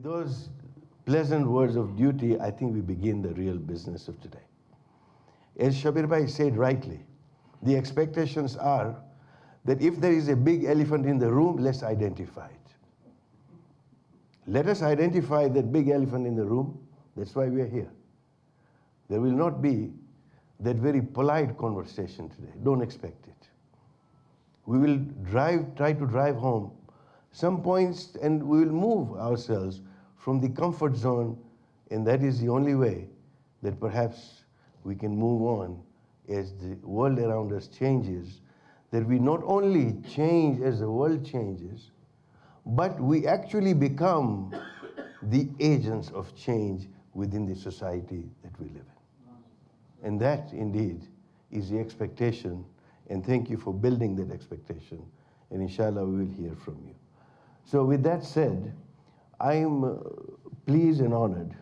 those pleasant words of duty, I think we begin the real business of today. As Shabir Bhai said rightly, the expectations are that if there is a big elephant in the room, let's identify it. Let us identify that big elephant in the room. That's why we are here. There will not be that very polite conversation today. Don't expect it. We will try to drive home some points, and we will move ourselves from the comfort zone, and that is the only way that perhaps we can move on as the world around us changes, that we not only change as the world changes, but we actually become the agents of change within the society that we live in. And that, indeed, is the expectation, and thank you for building that expectation, and inshallah we will hear from you. So with that said, I am pleased and honored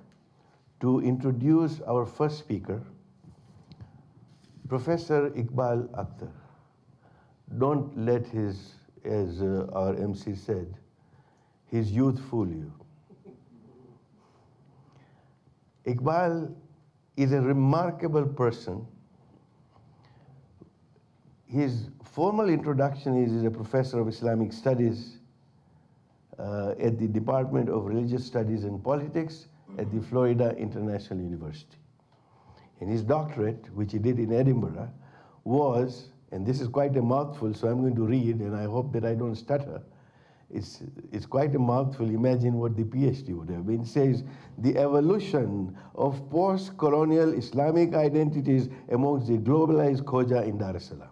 to introduce our first speaker, Professor Iqbal Akhter. Don't let his, as our MC said, his youth fool you. Iqbal is a remarkable person. His formal introduction is he's a professor of Islamic Studies at the Department of Religious Studies and Politics at the Florida International University. And his doctorate, which he did in Edinburgh, was, and this is quite a mouthful, so I'm going to read, and I hope that I don't stutter. It's quite a mouthful. Imagine what the PhD would have been. It says, the evolution of post-colonial Islamic identities amongst the globalized Khoja in Dar es Salaam.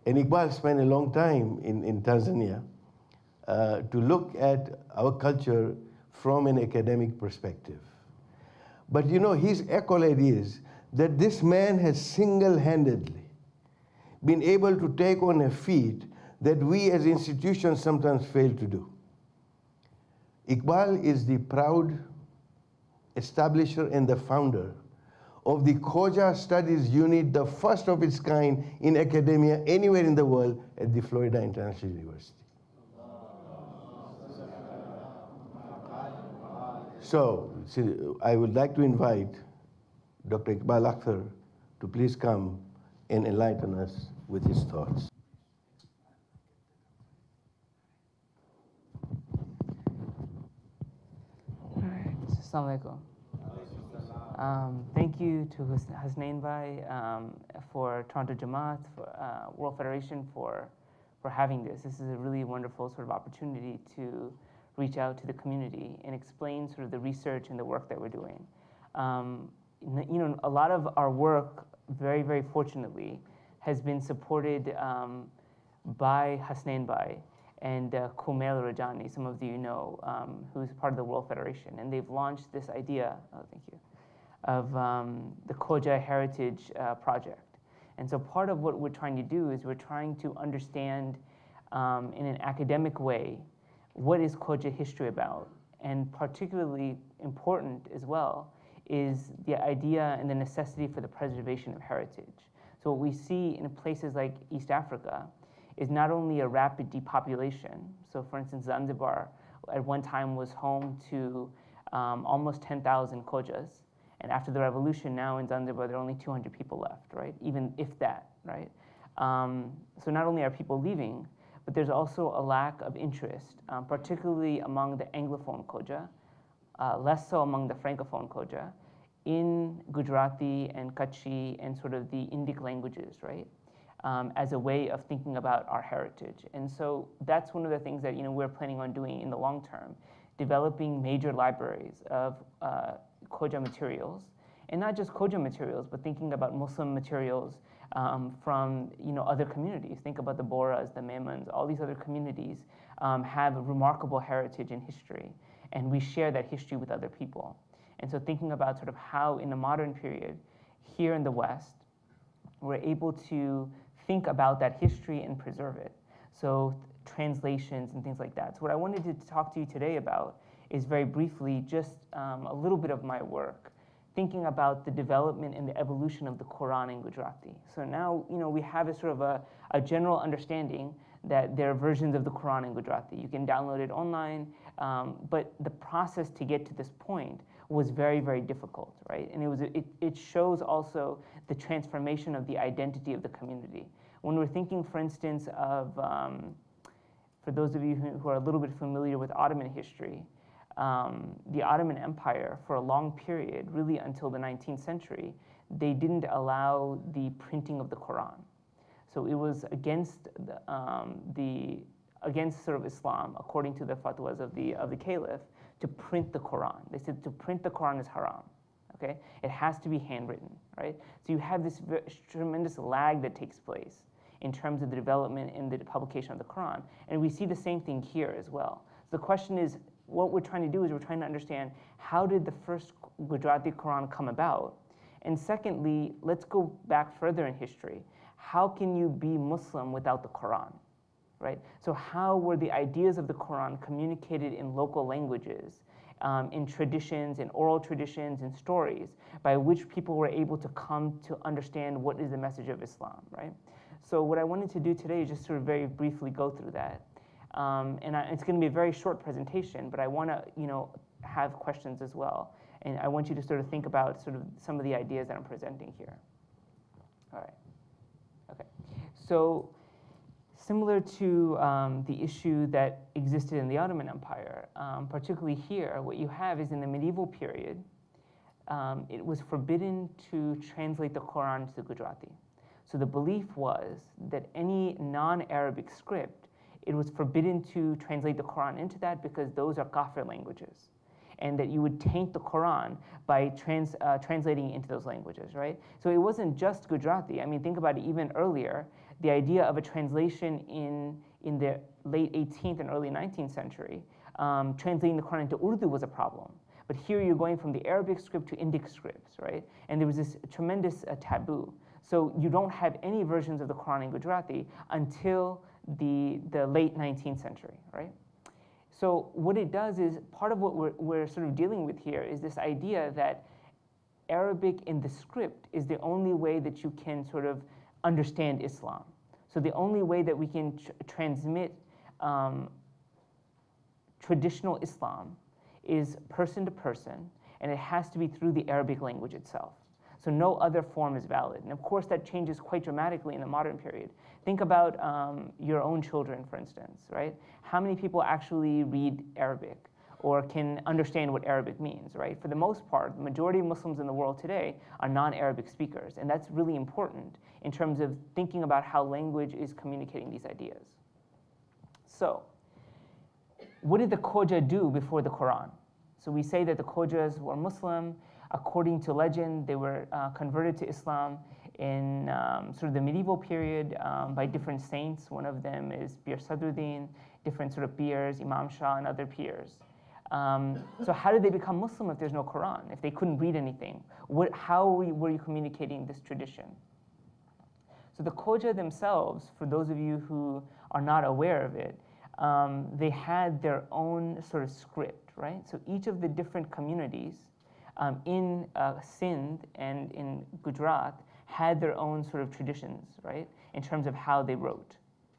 And Iqbal spent a long time in Tanzania to look at our culture from an academic perspective. But you know, his accolade is that this man has single-handedly been able to take on a feat that we as institutions sometimes fail to do. Iqbal is the proud establisher and the founder of the Khoja Studies Unit, the first of its kind in academia anywhere in the world at the Florida International University. So I would like to invite Dr. Iqbal Akhter to please come and enlighten us with his thoughts. Assalamu alaikum. Thank you to Hasnain Bhai for Toronto Jamaat, for World Federation for having this. This is a really wonderful sort of opportunity to reach out to the community and explain sort of the research and the work that we're doing. You know, a lot of our work, very, very fortunately, has been supported by Hasnain Bhai and Kumail Rajani, some of you know, who's part of the World Federation. And they've launched this idea, thank you, of the Khoja Heritage Project. And so part of what we're trying to do is we're trying to understand in an academic way, what is Khoja history about? And particularly important as well is the idea and the necessity for the preservation of heritage. So what we see in places like East Africa is not only a rapid depopulation. So for instance, Zanzibar at one time was home to almost 10,000 Khojas. And after the revolution now in Zanzibar, there are only 200 people left, right? Even if that, right? So not only are people leaving, but there's also a lack of interest, particularly among the Anglophone Khoja, less so among the Francophone Khoja, in Gujarati and Kutchi and sort of the Indic languages, right? As a way of thinking about our heritage. And so that's one of the things that we're planning on doing in the long term, developing major libraries of Khoja materials, and not just Khoja materials, but thinking about Muslim materials from other communities. Think about the Boras, the Memons, all these other communities have a remarkable heritage and history, and we share that history with other people. And so thinking about sort of how in the modern period, here in the West, we're able to think about that history and preserve it. So translations and things like that. So what I wanted to talk to you today about is very briefly just a little bit of my work, thinking about the development and the evolution of the Quran in Gujarati. So now we have a sort of a general understanding that there are versions of the Quran in Gujarati. You can download it online. But the process to get to this point was very, very difficult, right? And it shows also the transformation of the identity of the community. When we're thinking, for instance, of, for those of you who are a little bit familiar with Ottoman history, the Ottoman Empire, for a long period, really until the 19th century, they didn't allow the printing of the Quran. So it was against against sort of Islam, according to the fatwas of the caliph, to print the Quran. They said to print the Quran is haram. Okay, it has to be handwritten, right? So you have this tremendous lag that takes place in terms of the development and the publication of the Quran, and we see the same thing here as well. So the question is, what we're trying to do is we're trying to understand how did the first Gujarati Quran come about, and secondly, let's go back further in history. How can you be Muslim without the Quran, right? So how were the ideas of the Quran communicated in local languages, in traditions, in oral traditions, in stories, by which people were able to come to understand what is the message of Islam, right? So what I wanted to do today is just sort of very briefly go through that. It's going to be a very short presentation, but I want to, have questions as well. And I want you to sort of think about sort of some of the ideas that I'm presenting here. All right. Okay. So similar to the issue that existed in the Ottoman Empire, particularly here, what you have is in the medieval period, it was forbidden to translate the Quran to Gujarati. So the belief was that any non-Arabic script, it was forbidden to translate the Quran into that because those are kafir languages, and that you would taint the Quran by translating it into those languages, right? So it wasn't just Gujarati. I mean, think about it even earlier. The idea of a translation in the late 18th and early 19th century, translating the Quran into Urdu was a problem. But here you're going from the Arabic script to Indic scripts, right? And there was this tremendous taboo. So you don't have any versions of the Quran in Gujarati until the late 19th century, right? So what it does is, part of what we're sort of dealing with here is this idea that Arabic in the script is the only way that you can sort of understand Islam. So the only way that we can transmit traditional Islam is person to person, and it has to be through the Arabic language itself. So no other form is valid. And of course that changes quite dramatically in the modern period. Think about your own children, for instance, right? How many people actually read Arabic or can understand what Arabic means, right? For the most part, the majority of Muslims in the world today are non-Arabic speakers, and that's really important in terms of thinking about how language is communicating these ideas. So, what did the Khoja do before the Quran? So we say that the Khojas were Muslim. According to legend, they were converted to Islam in sort of the medieval period by different saints. One of them is Pir Sadruddin, different sort of pirs, Imam Shah, and other pirs. So how did they become Muslim if there's no Quran, if they couldn't read anything? How were you communicating this tradition? So the Khoja themselves, for those of you who are not aware of it, they had their own sort of script, right? So each of the different communities in Sindh and in Gujarat had their own sort of traditions, right, in terms of how they wrote.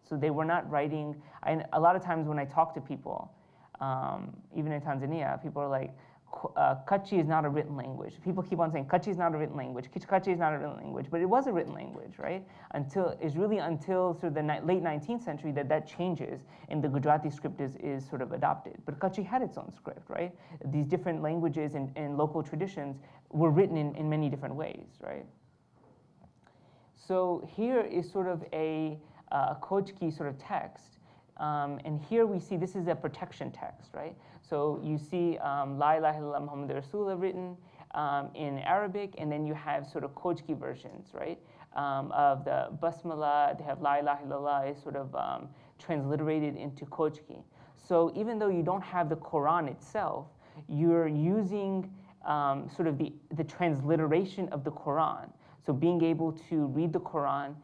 So they were not writing, a lot of times when I talk to people, even in Tanzania, people are like, Kachi is not a written language. People keep on saying Kachi is not a written language. Kachi is not a written language, but it was a written language, right? It's really until sort of the late 19th century that changes, and the Gujarati script is sort of adopted. But Kachi had its own script, right? These different languages and local traditions were written in many different ways, right? So here is sort of a Khojki sort of text. And here we see this is a protection text, right? So you see La ilaha illallah Muhammad Rasulullah written in Arabic, and then you have sort of Khojki versions, right? Of the Basmala, they have La ilaha illallah is sort of transliterated into Khojki. So even though you don't have the Quran itself, you're using sort of the transliteration of the Quran. So being able to read the Quran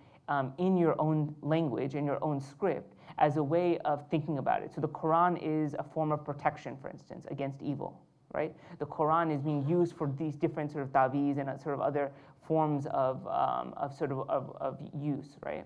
in your own language, in your own script, as a way of thinking about it. So the Quran is a form of protection, for instance, against evil, right? The Quran is being used for these different sort of ta'weez and sort of other forms of use, right?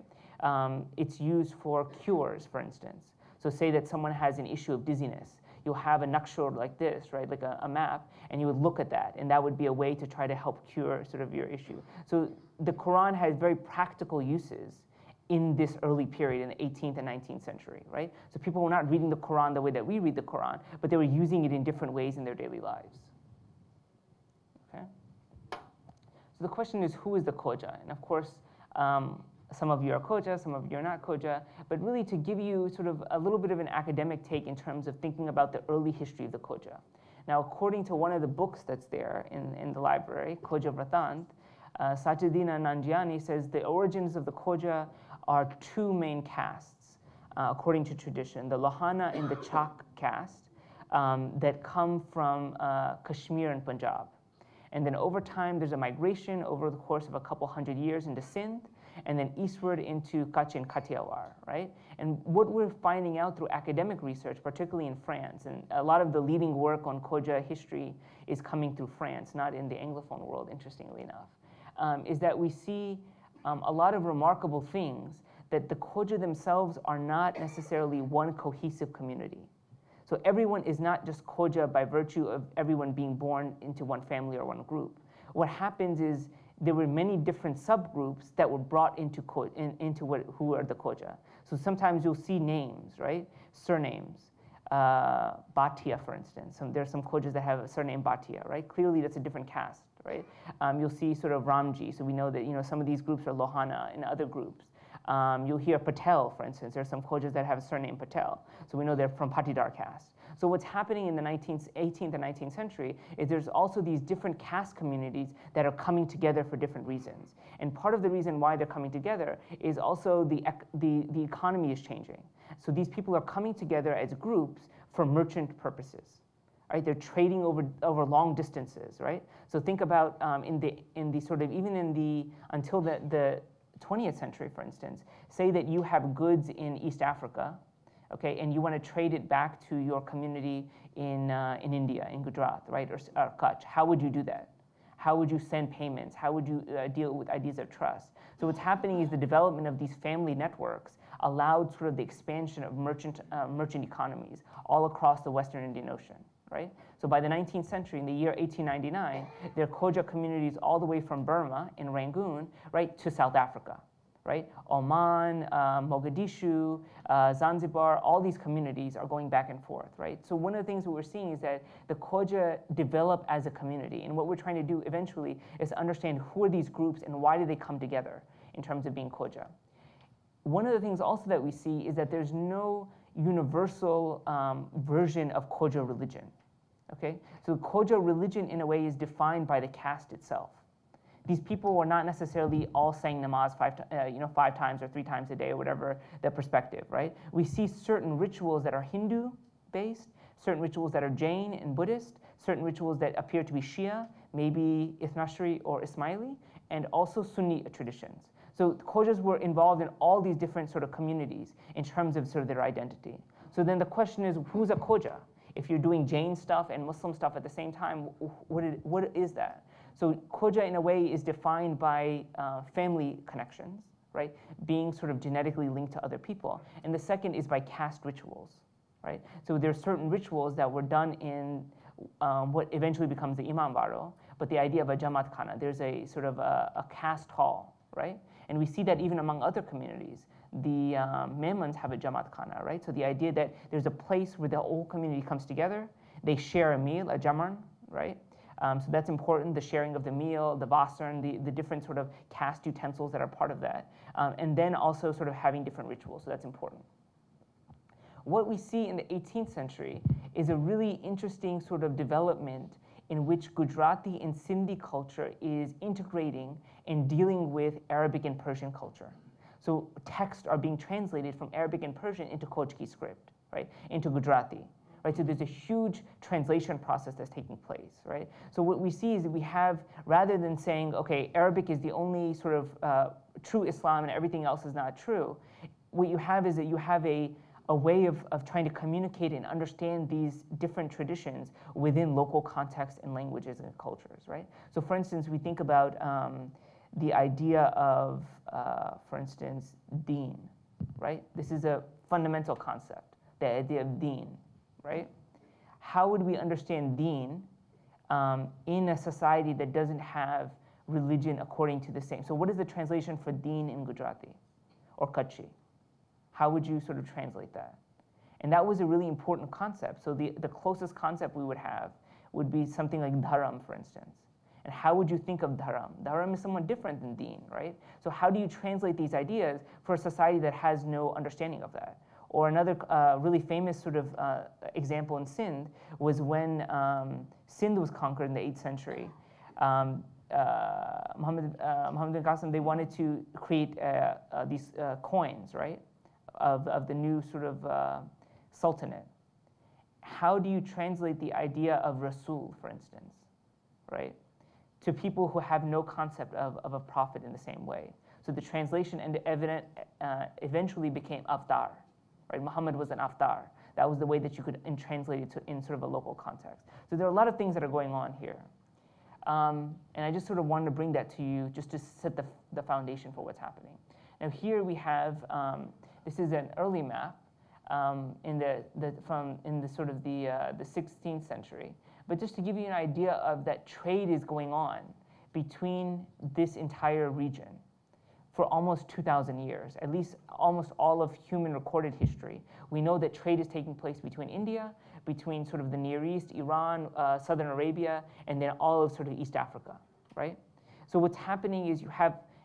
It's used for cures, for instance. So say that someone has an issue of dizziness. you'll have a naqshur like this, right, like a map, and you would look at that, and that would be a way to try to help cure sort of your issue. So the Quran has very practical uses in this early period in the 18th and 19th century, right? So people were not reading the Quran the way that we read the Quran, but they were using it in different ways in their daily lives. Okay? So the question is, who is the Khoja? And of course, some of you are Khoja, some of you are not Khoja, but really to give you sort of a little bit of an academic take in terms of thinking about the early history of the Khoja. Now, according to one of the books that's there in the library, Khoja Vratant, Sajiddina Nanjiani says the origins of the Khoja are two main castes, according to tradition, the Lohana and the Chak caste that come from Kashmir and Punjab. And then over time, there's a migration over the course of a couple hundred years into Sindh, and then eastward into Kutch and Kathiawar, right? And what we're finding out through academic research, particularly in France, and a lot of the leading work on Khoja history is coming through France, not in the Anglophone world, interestingly enough, is that we see a lot of remarkable things, that the Khoja themselves are not necessarily one cohesive community. So everyone is not just Khoja by virtue of everyone being born into one family or one group. What happens is there were many different subgroups that were brought into who are the Khoja. So sometimes you'll see names, right? Surnames. Bhatia, for instance. There are some Khojas that have a surname Bhatia, right? Clearly that's a different caste, right? You'll see sort of Ramji. So we know that some of these groups are Lohana and other groups. You'll hear Patel, for instance. There are some Khojas that have a surname Patel. So we know they're from Patidar caste. So what's happening in the 18th and 19th century is there's also these different caste communities that are coming together for different reasons. And part of the reason why they're coming together is also the economy is changing. So these people are coming together as groups for merchant purposes. Right? They're trading over long distances, right? So think about until the 20th century, for instance, say that you have goods in East Africa, okay, and you want to trade it back to your community in India, in Gujarat, right, or Kutch. How would you do that? How would you send payments? How would you deal with ideas of trust? So what's happening is the development of these family networks allowed sort of the expansion of merchant economies all across the Western Indian Ocean, right? So by the 19th century, in the year 1899, there are Khoja communities all the way from Burma in Rangoon, right, to South Africa, right? Oman, Mogadishu, Zanzibar, all these communities are going back and forth, right? So one of the things that we're seeing is that the Khoja develop as a community, and what we're trying to do eventually is understand who are these groups and why do they come together in terms of being Khoja. One of the things also that we see is that there's no universal version of Khoja religion, okay? So Khoja religion in a way is defined by the caste itself. These people were not necessarily all saying namaz 5 times or 3 times a day or whatever their perspective, right? We see certain rituals that are Hindu-based, certain rituals that are Jain and Buddhist, certain rituals that appear to be Shia, maybe Ithnashri or Ismaili, and also Sunni traditions. So Khojas were involved in all these different sort of communities in terms of sort of their identity. So then the question is, who's a Khoja? If you're doing Jain stuff and Muslim stuff at the same time, what is that? So Khoja in a way is defined by family connections, right? Being sort of genetically linked to other people. And the second is by caste rituals, right? So there are certain rituals that were done in what eventually becomes the Imam Baro, but the idea of a Jamaat Khana, there's a sort of a caste hall, right? And we see that even among other communities. The Memons have a Jamaat Khana, right? So the idea that there's a place where the whole community comes together, they share a meal, a jamarn, right? So that's important, the sharing of the meal, the basarn, the different sort of caste utensils that are part of that. And then also sort of having different rituals, so that's important. What we see in the 18th century is a really interesting sort of development in which Gujarati and Sindhi culture is integrating and dealing with Arabic and Persian culture. So texts are being translated from Arabic and Persian into Khoji script, right, into Gujarati. Right, so there's a huge translation process that's taking place, right? So what we see is that we have, rather than saying, okay, Arabic is the only sort of true Islam and everything else is not true, what you have is that you have a way of trying to communicate and understand these different traditions within local contexts and languages and cultures, right? So for instance, we think about the idea of, for instance, deen, right? This is a fundamental concept, the idea of deen. Right? how would we understand deen in a society that doesn't have religion according to the same? So what is the translation for deen in Gujarati or Kutchi? How would you sort of translate that? And that was a really important concept. So the closest concept we would have would be something like dharam, for instance. And how would you think of dharam? Dharam is somewhat different than deen, right? So how do you translate these ideas for a society that has no understanding of that? Or another really famous sort of example in Sindh was when Sindh was conquered in the 8th century. Muhammad bin Qasim, they wanted to create these coins, right, of the new sort of sultanate. How do you translate the idea of Rasul, for instance, right, to people who have no concept of a prophet in the same way? So the translation and eventually became Akhter, right? Muhammad was an Akhter. That was the way that you could translate it in sort of a local context. So there are a lot of things that are going on here. And I just sort of wanted to bring that to you just to set the foundation for what's happening. Now here we have, this is an early map in the 16th century. But just to give you an idea of that trade is going on between this entire region for almost 2,000 years, at least almost all of human recorded history. We know that trade is taking place between India, between sort of the Near East, Iran, Southern Arabia, and then all of sort of East Africa, right? So what's happening is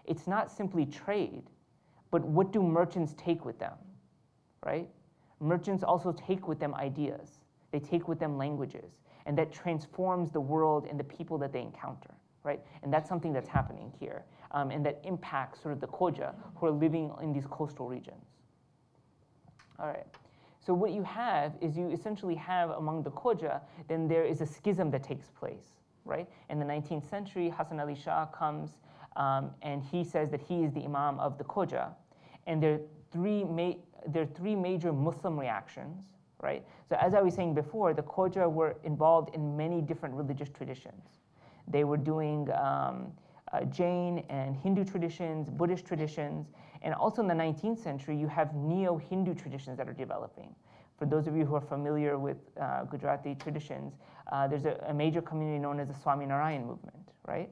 it's not simply trade, but what do merchants take with them, right? Merchants also take with them ideas. They take with them languages, and that transforms the world and the people that they encounter, right? And that's something that's happening here, and that impacts sort of the Khoja who are living in these coastal regions. All right. So what you have is you essentially have among the Khoja, then there is a schism that takes place, right? In the 19th century, Hasan Ali Shah comes and he says that he is the Imam of the Khoja, and there are three major Muslim reactions, right? So as I was saying before, the Khoja were involved in many different religious traditions. They were doing Jain and Hindu traditions, Buddhist traditions, and also in the 19th century, you have neo-Hindu traditions that are developing. For those of you who are familiar with Gujarati traditions, there's a major community known as the Swaminarayan movement, right?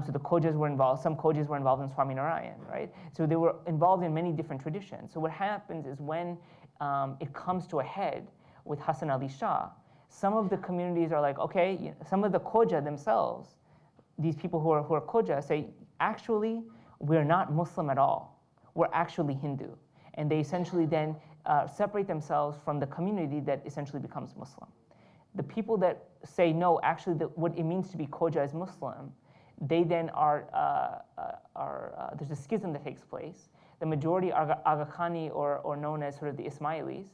So the Khojas were involved, some Khojas were involved in Swaminarayan, right? So they were involved in many different traditions. So what happens is when it comes to a head with Hasan Ali Shah, some of the communities are like, okay, some of the Khoja themselves, these people who are Khoja say, actually, we're not Muslim at all. We're actually Hindu. And they essentially then separate themselves from the community that essentially becomes Muslim. The people that say, no, actually what it means to be Khoja is Muslim, they then there's a schism that takes place. The majority are Aga Khani or known as sort of the Ismailis.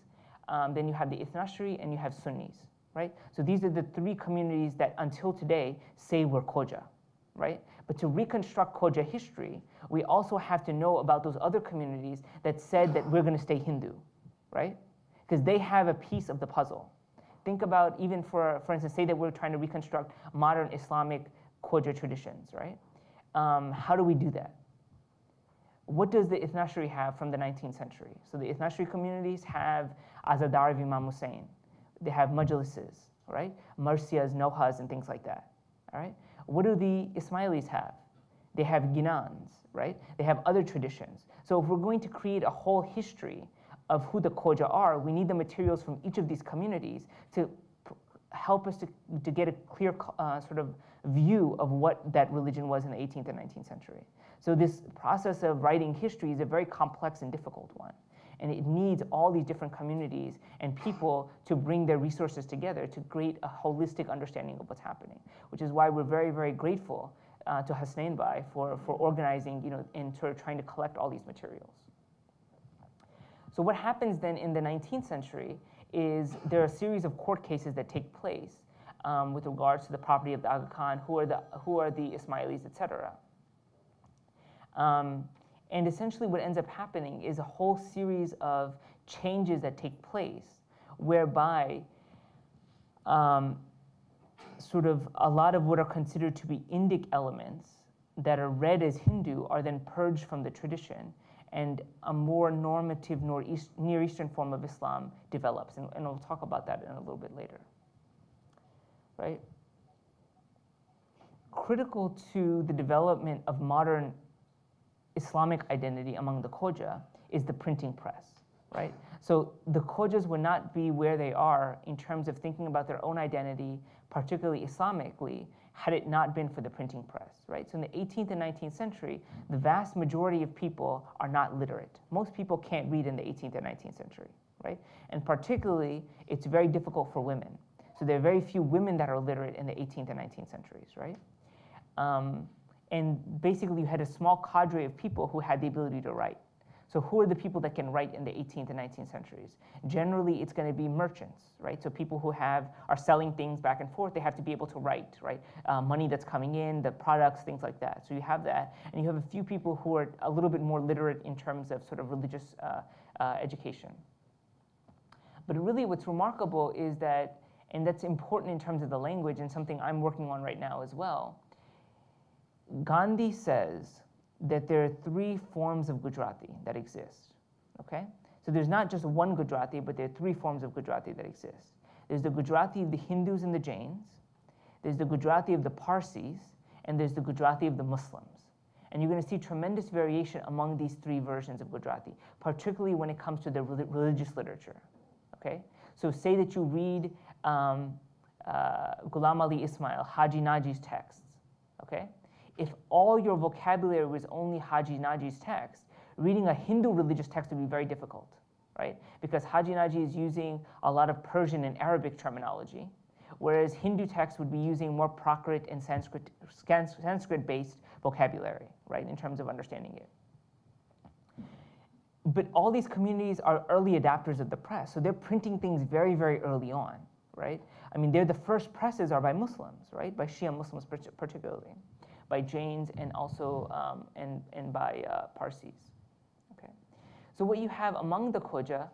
Then you have the Ithnashri and you have Sunnis, right? So these are the three communities that until today say we're Khoja, right? But to reconstruct Khoja history, we also have to know about those other communities that said that we're going to stay Hindu, right? Because they have a piece of the puzzle. Think about even for instance, say that we're trying to reconstruct modern Islamic Khoja traditions, right? How do we do that? What does the Ithnashri have from the 19th century? So the Ithnashri communities have Azadar of Imam Hussain. They have majlises, right? Marsiyas, Nohas, and things like that, all right? What do the Ismailis have? They have Ginans, right? They have other traditions. So if we're going to create a whole history of who the Khoja are, we need the materials from each of these communities to help us to get a clear sort of view of what that religion was in the 18th and 19th century. So this process of writing history is a very complex and difficult one. And it needs all these different communities and people to bring their resources together to create a holistic understanding of what's happening, which is why we're very, very grateful to Hasnain Bhai for organizing, and sort of trying to collect all these materials. So what happens then in the 19th century is there are a series of court cases that take place with regards to the property of the Aga Khan, who are the Ismailis, etc. And essentially what ends up happening is a whole series of changes that take place whereby sort of a lot of what are considered to be Indic elements that are read as Hindu are then purged from the tradition, and a more normative Near Eastern form of Islam develops. And we'll talk about that in a little bit later. right? Critical to the development of modern Islamic identity among the Khoja is the printing press, right? So the Khojas would not be where they are in terms of thinking about their own identity, particularly Islamically, had it not been for the printing press, right? So in the 18th and 19th century, the vast majority of people are not literate. Most people can't read in the 18th and 19th century, right? And particularly, it's very difficult for women. So there are very few women that are literate in the 18th and 19th centuries, right? And basically, you had a small cadre of people who had the ability to write. So who are the people that can write in the 18th and 19th centuries? Generally, it's going to be merchants, right? So people who are selling things back and forth, they have to be able to write, right? Money that's coming in, the products, things like that. So you have that. And you have a few people who are a little bit more literate in terms of sort of religious education. But really what's remarkable is that, and that's important in terms of the language and something I'm working on right now as well, Gandhi says that there are 3 forms of Gujarati that exist, okay? So there's not just one Gujarati, but there are 3 forms of Gujarati that exist. There's the Gujarati of the Hindus and the Jains, there's the Gujarati of the Parsis, and there's the Gujarati of the Muslims. And you're going to see tremendous variation among these 3 versions of Gujarati, particularly when it comes to the religious literature, okay? So say that you read Ghulam Ali Ismail, Haji Naji's texts, okay? If all your vocabulary was only Haji Naji's text, reading a Hindu religious text would be very difficult, right? Because Haji Naji is using a lot of Persian and Arabic terminology, whereas Hindu texts would be using more Prakrit and Sanskrit-based vocabulary, right, in terms of understanding it. But all these communities are early adapters of the press, so they're printing things very, very early on, right? I mean, the first presses are by Muslims, right, by Shia Muslims particularly, by Jains and also and by Parsis. Okay, so what you have among the Khoja,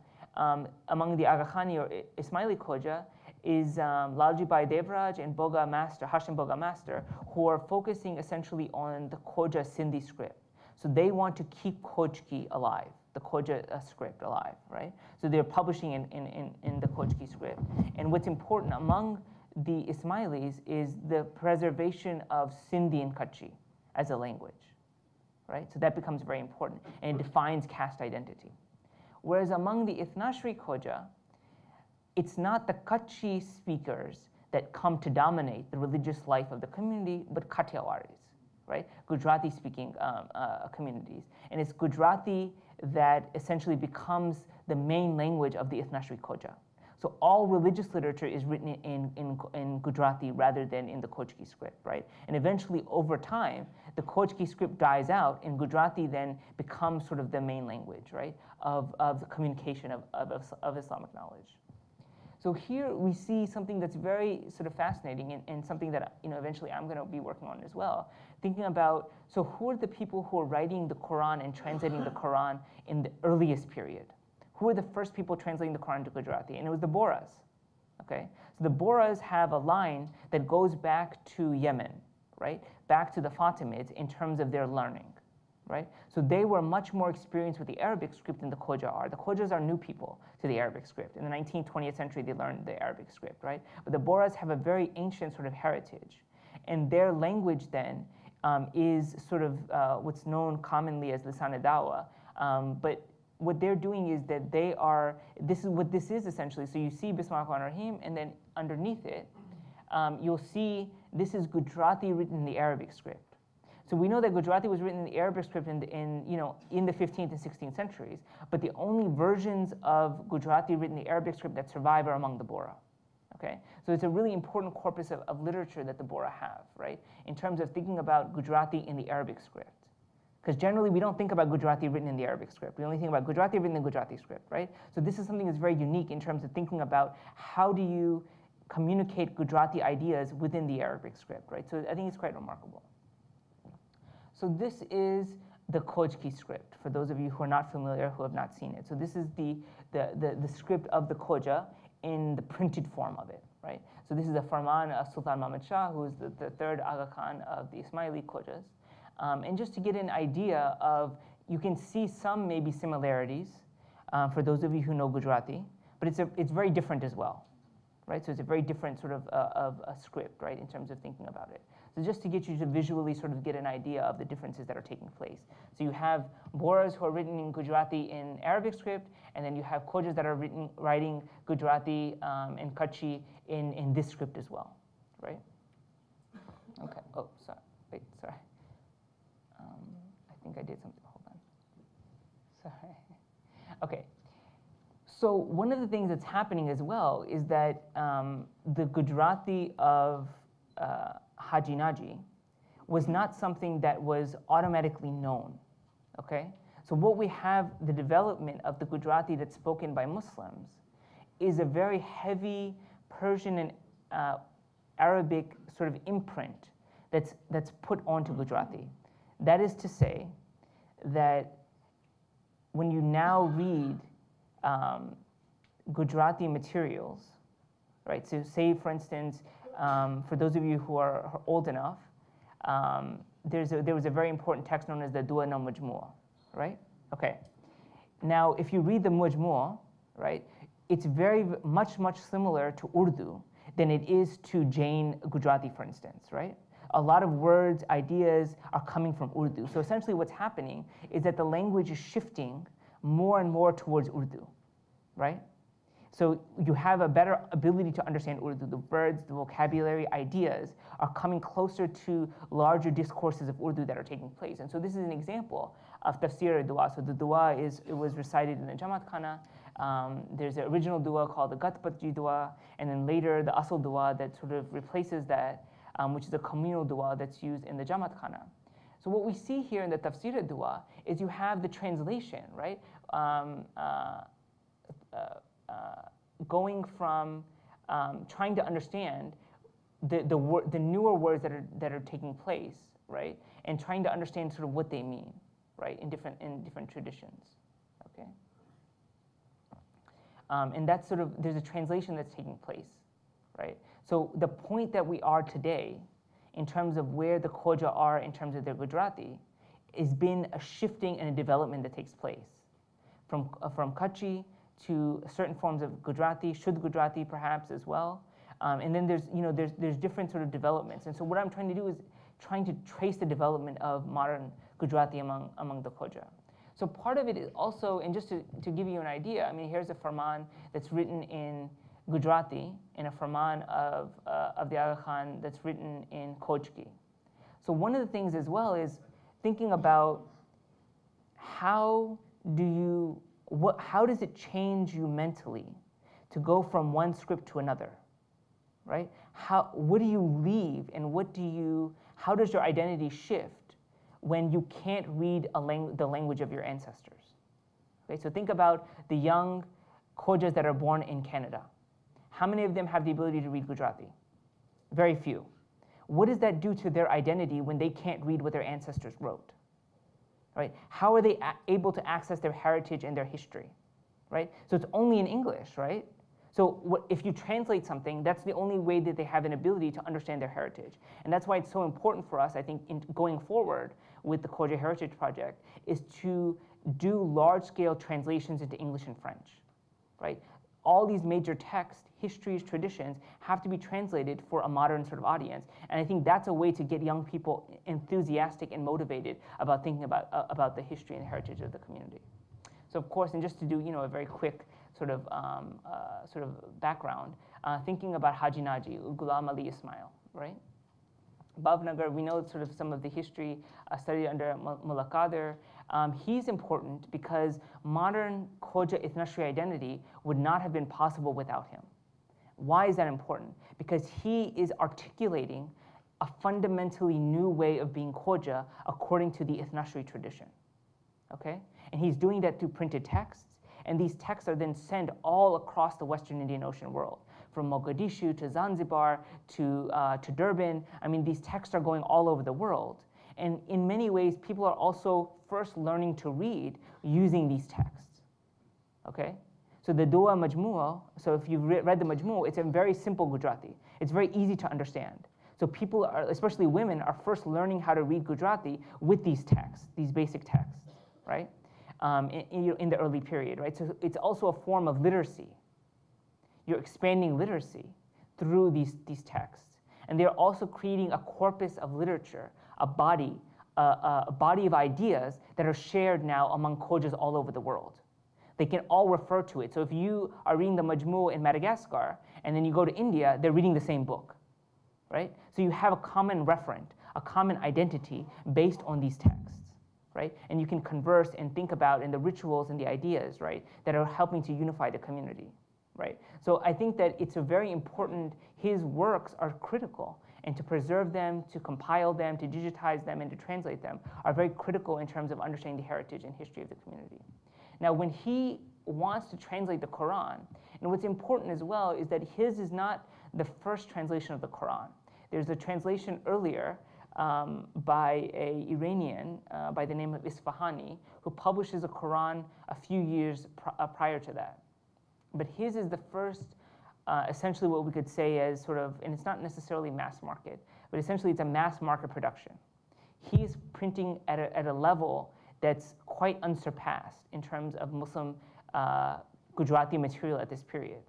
among the Aga Khani or Ismaili Khoja, is Lalji Bhai Devraj and Boga Master, Hashim Boga Master, who are focusing essentially on the Khoja Sindhi script. So they want to keep Khojki alive, the Khoja script alive, right? So they're publishing in the Khojki script. And what's important among the Ismailis is the preservation of Sindhi and Kutchi as a language, right? So that becomes very important, and it defines caste identity. Whereas among the Ithnashri Khoja, it's not the Kutchi speakers that come to dominate the religious life of the community, but Kathiawaris, right? Gujarati-speaking communities. And it's Gujarati that essentially becomes the main language of the Ithnashri Khoja. So all religious literature is written in Gujarati rather than in the Khojki script, right? And eventually, over time, the Khojki script dies out, and Gujarati then becomes sort of the main language, right, of the communication of Islamic knowledge. So here we see something that's very sort of fascinating, and something that eventually I'm going to be working on as well. Thinking about, so who are the people who are writing the Quran and translating the Quran in the earliest period? Who were the first people translating the Quran to Gujarati? And it was the Bohras, okay? So the Bohras have a line that goes back to Yemen, right? Back to the Fatimids in terms of their learning, right? So they were much more experienced with the Arabic script than the Khoja are. The Khojas are new people to the Arabic script. In the 19th, 20th century, they learned the Arabic script, right? But the Bohras have a very ancient sort of heritage. And their language then is sort of what's known commonly as Lisan-e-Dawa, but what they're doing is that this is what this is essentially. So you see Bismillah ar-Rahman ar-Rahim, and then underneath it, you'll see this is Gujarati written in the Arabic script. So we know that Gujarati was written in the Arabic script in the 15th and 16th centuries, but the only versions of Gujarati written in the Arabic script that survive are among the Bohra. Okay? So it's a really important corpus of literature that the Bohra have, right, in terms of thinking about Gujarati in the Arabic script. Because generally, we don't think about Gujarati written in the Arabic script. We only think about Gujarati written in the Gujarati script, right? So this is something that's very unique in terms of thinking about how do you communicate Gujarati ideas within the Arabic script, right? So I think it's quite remarkable. So this is the Khojki script, for those of you who are not familiar, who have not seen it. So this is the script of the Khoja in the printed form of it, right? So this is a Farman of Sultan Mahmud Shah, who is the third Aga Khan of the Ismaili Khojas. And just to get an idea of, you can see some maybe similarities for those of you who know Gujarati, but it's very different as well, right? So it's a very different sort of a script, right, in terms of thinking about it. So just to get you to visually sort of get an idea of the differences that are taking place. So you have Bohras who are written in Gujarati in Arabic script, and then you have Khojas that are writing Gujarati and Kutchi in this script as well, right? Okay, oh, sorry, wait, sorry. I think I did something, hold on. Sorry, okay. So one of the things that's happening as well is that the Gujarati of Haji Naji was not something that was automatically known, okay? So what we have, the development of the Gujarati that's spoken by Muslims is a very heavy Persian and Arabic sort of imprint that's put onto Gujarati. That is to say that when you now read Gujarati materials, right? So say, for instance, for those of you who are old enough, there was a very important text known as the Dua na Majmua, right? Okay. Now, if you read the Majmua, right, it's very much similar to Urdu than it is to Jain Gujarati, for instance, right? A lot of words, ideas are coming from Urdu. So essentially what's happening is that the language is shifting more and more towards Urdu, right? So you have a better ability to understand Urdu. The words, the vocabulary, ideas are coming closer to larger discourses of Urdu that are taking place. And so this is an example of tafsir dua. So the dua it was recited in the Jamaat Khana. There's an original dua called the Gatpatji dua, and then later the Asl dua that sort of replaces that, which is a communal dua that's used in the Jamaat Khana. So what we see here in the tafsir dua is you have the translation, right? Going from trying to understand the newer words that are taking place, right, and trying to understand sort of what they mean, right, in different traditions, okay. And that's sort of, there's a translation that's taking place, right. So the point that we are today, in terms of where the Khoja are in terms of their Gujarati, has been a shifting and a development that takes place from Kutchi to certain forms of Gujarati, Shuddh Gujarati perhaps as well. And then there's different sort of developments. And so what I'm trying to do is trying to trace the development of modern Gujarati among the Khoja. So part of it is also, and just to give you an idea, I mean, here's a farman that's written in Gujarati and a farman of the Aga Khan that's written in Khojki. So one of the things as well is thinking about how does it change you mentally to go from one script to another, right? What do you leave and how does your identity shift when you can't read the language of your ancestors? Okay, so think about the young Khojas that are born in Canada. How many of them have the ability to read Gujarati? Very few. What does that do to their identity when they can't read what their ancestors wrote? Right? How are they able to access their heritage and their history, right? So it's only in English, right? So if you translate something, that's the only way that they have an ability to understand their heritage. And that's why it's so important for us, I think, in going forward with the Khoja Heritage Project, is to do large-scale translations into English and French, right? All these major texts, histories, traditions have to be translated for a modern sort of audience. And I think that's a way to get young people enthusiastic and motivated about thinking about the history and heritage of the community. So of course, and just to do a very quick sort of background, thinking about Haji Naji, Ghulam Ali Ismail, right? Bhavnagar, we know sort of some of the history studied under Mullah Qadir. He's important because modern Khoja ethnosphere identity would not have been possible without him. Why is that important? Because he is articulating a fundamentally new way of being Khoja according to the ethnosphere tradition, okay? And he's doing that through printed texts, and these texts are then sent all across the Western Indian Ocean world, from Mogadishu to Zanzibar to Durban. I mean, these texts are going all over the world. And in many ways, people are also first learning to read using these texts, okay? So the Dua Majmua, so if you've read the Majmua, it's a very simple Gujarati. It's very easy to understand. So people, especially women, are first learning how to read Gujarati with these texts, these basic texts, right? In the early period, right? So it's also a form of literacy. you're expanding literacy through these texts. And they're also creating a corpus of literature, a body of ideas that are shared now among Khojas all over the world. They can all refer to it. So if you are reading the Majmu in Madagascar, and then you go to India, they're reading the same book, right? So you have a common referent, a common identity based on these texts, right? And you can converse and think about in the rituals and the ideas, right, that are helping to unify the community, right? So I think that it's a very important, his works are critical, and to preserve them, to compile them, to digitize them, and to translate them are very critical in terms of understanding the heritage and history of the community. Now, when he wants to translate the Quran, and what's important as well is that his is not the first translation of the Quran. There's a translation earlier by an Iranian by the name of Isfahani, who publishes a Quran a few years prior to that. But his is the first, essentially what we could say as sort of, and it's not necessarily mass market, but essentially it's a mass market production. He's printing at a level that's quite unsurpassed in terms of Muslim Gujarati material at this period.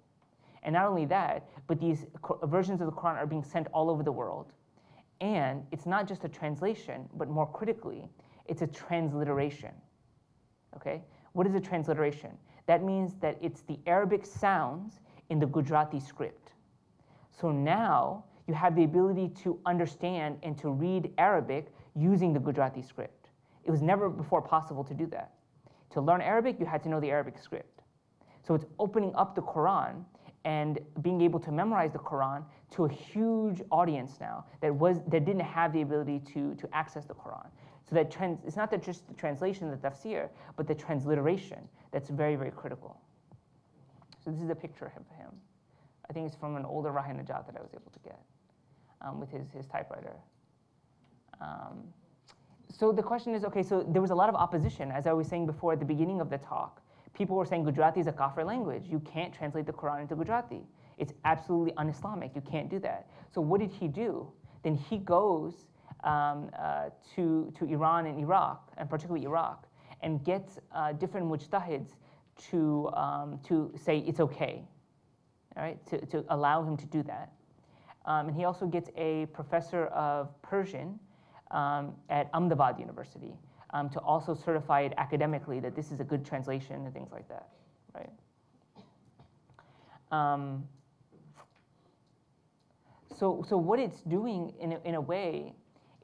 And not only that, but these versions of the Quran are being sent all over the world. And it's not just a translation, but more critically, it's a transliteration. Okay? What is a transliteration? That means that it's the Arabic sounds in the Gujarati script. So now you have the ability to understand and to read Arabic using the Gujarati script. It was never before possible to do that. To learn Arabic, you had to know the Arabic script. So it's opening up the Quran and being able to memorize the Quran to a huge audience now that didn't have the ability to access the Quran. So that it's not that just the translation, the tafsir, but the transliteration that's very, very critical. So this is a picture of him. I think it's from an older Rahi Najat that I was able to get with his typewriter. So the question is, okay, so there was a lot of opposition, as I was saying before at the beginning of the talk. People were saying Gujarati is a kafir language. You can't translate the Quran into Gujarati. It's absolutely un-Islamic. You can't do that. So what did he do? Then he goes to Iran and Iraq, and particularly Iraq, and gets different mujtahids to say it's okay, all right, to allow him to do that. And he also gets a professor of Persian at Ahmedabad University to also certify it academically that this is a good translation and things like that, right? So what it's doing in a way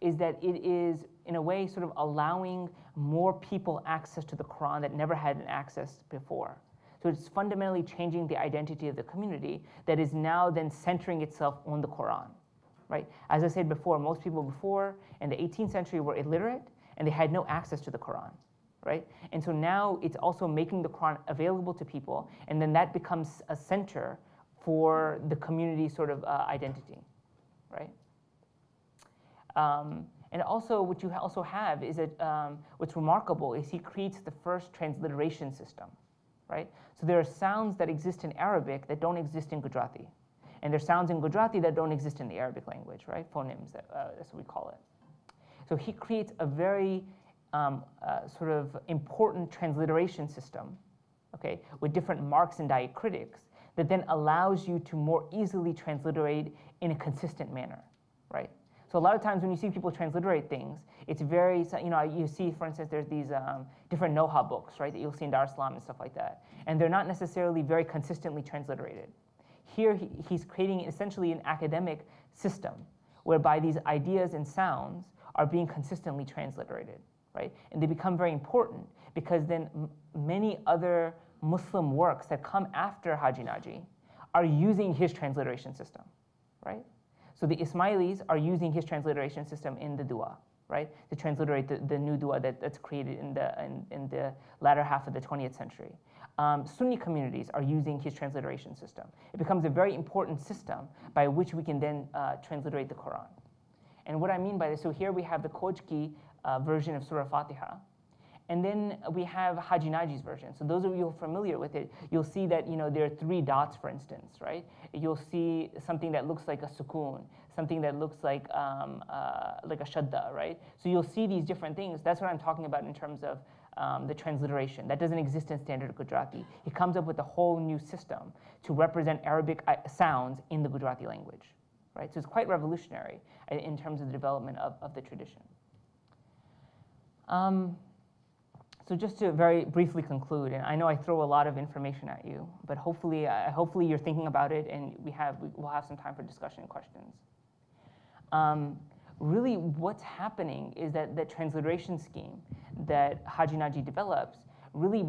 is that it is, in a way, sort of allowing more people access to the Quran that never had an access before. So it's fundamentally changing the identity of the community that is now then centering itself on the Quran, right? As I said before, most people before in the 18th century were illiterate and they had no access to the Quran, right? And so now it's also making the Quran available to people, and then that becomes a center for the community sort of identity, right? And also what you also have is that what's remarkable is he creates the first transliteration system, right? So there are sounds that exist in Arabic that don't exist in Gujarati. And there are sounds in Gujarati that don't exist in the Arabic language, right? Phonemes, that's what we call it. So he creates a very sort of important transliteration system, okay, with different marks and diacritics that then allows you to more easily transliterate in a consistent manner, right? So a lot of times when you see people transliterate things, it's very, you see, for instance, there's these different Noha books, right, that you'll see in Dar es Salaam and stuff like that. And they're not necessarily very consistently transliterated. Here, he's creating essentially an academic system whereby these ideas and sounds are being consistently transliterated, right? And they become very important because then many other Muslim works that come after Haji Naji are using his transliteration system, right? So the Ismailis are using his transliteration system in the dua, right? To transliterate the new dua that's created in the latter half of the 20th century. Sunni communities are using his transliteration system. It becomes a very important system by which we can then transliterate the Quran. And what I mean by this, so here we have the Khojki version of Surah Fatiha. And then we have Haji Naji's version. So those of you who are familiar with it, you'll see that there are 3 dots, for instance, right? You'll see something that looks like a sukoon, something that looks like a shadda, right? So you'll see these different things. That's what I'm talking about in terms of the transliteration. That doesn't exist in standard Gujarati. He comes up with a whole new system to represent Arabic sounds in the Gujarati language, right? So it's quite revolutionary in terms of the development of the tradition. So just to very briefly conclude, and I know I throw a lot of information at you, but hopefully you're thinking about it, and we'll have some time for discussion and questions. Really, what's happening is that the transliteration scheme that Haji Naji develops really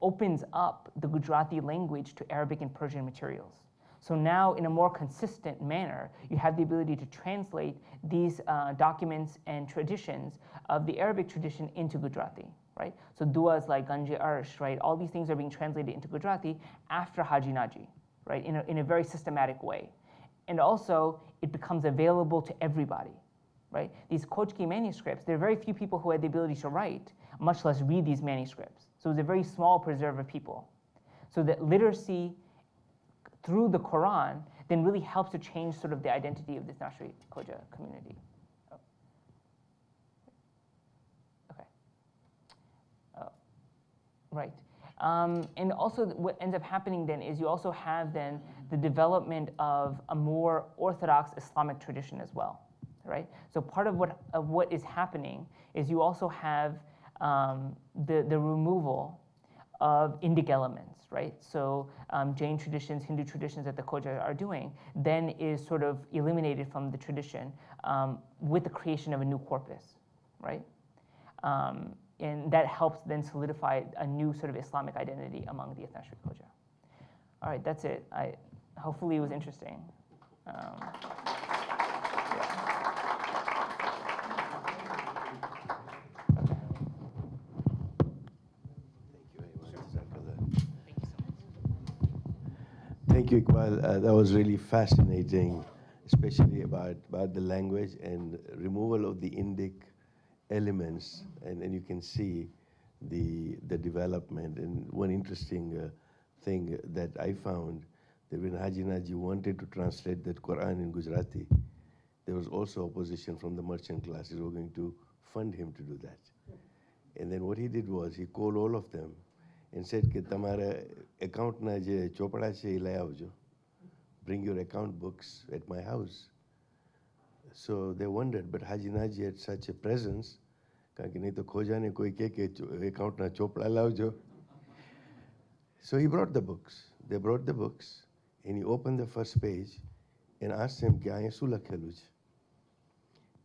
opens up the Gujarati language to Arabic and Persian materials. So now, in a more consistent manner, you have the ability to translate these documents and traditions of the Arabic tradition into Gujarati, right? So duas like Ganje Arsh, right? All these things are being translated into Gujarati after Haji Naji, right? In a very systematic way. And also, it becomes available to everybody, right? These Khoja manuscripts, there are very few people who had the ability to write, much less read these manuscripts. So it's a very small preserve of people. So that literacy through the Quran then really helps to change sort of the identity of this Nashri Khoja community. Oh. Okay. Right. And also what ends up happening then is you also have then the development of a more orthodox Islamic tradition as well, right? So part of what is happening is you also have the removal of Indic elements, right? So Jain traditions, Hindu traditions that the Khoja are doing then is sort of eliminated from the tradition with the creation of a new corpus, right? And that helps then solidify a new sort of Islamic identity among the Nashri Khoja. All right, that's it. Hopefully it was interesting. Thank you, Iqbal. That was really fascinating, especially about the language and removal of the Indic elements, and you can see the development. And one interesting thing that I found, that when Haji Naji wanted to translate that Quran in Gujarati, there was also opposition from the merchant classes who were going to fund him to do that. And then what he did was he called all of them and said, "Ke tamara account na je chopada che lai avjo. Bring your account books at my house." So they wondered, but Haji Naji had such a presence, because nahi to Khoja ne koi ke account na chopda lavjo. So he brought the books. They brought the books, and he opened the first page and asked them, "Ke aye su lakhelu chhe?"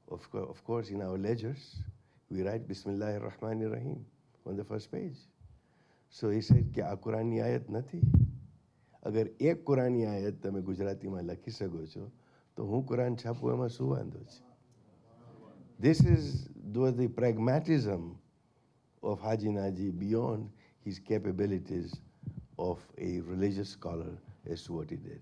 Of course, in our ledgers, we write Bismillahir Rahmanir Rahim on the first page. So he said, "Ke a Qurani ayat nathi? Agar ek Qurani ayat tame Gujarati ma lakhi sago cho, to hu Quran chapu ema su wando chhe." This was the pragmatism of Haji Naji beyond his capabilities of a religious scholar as to what he did.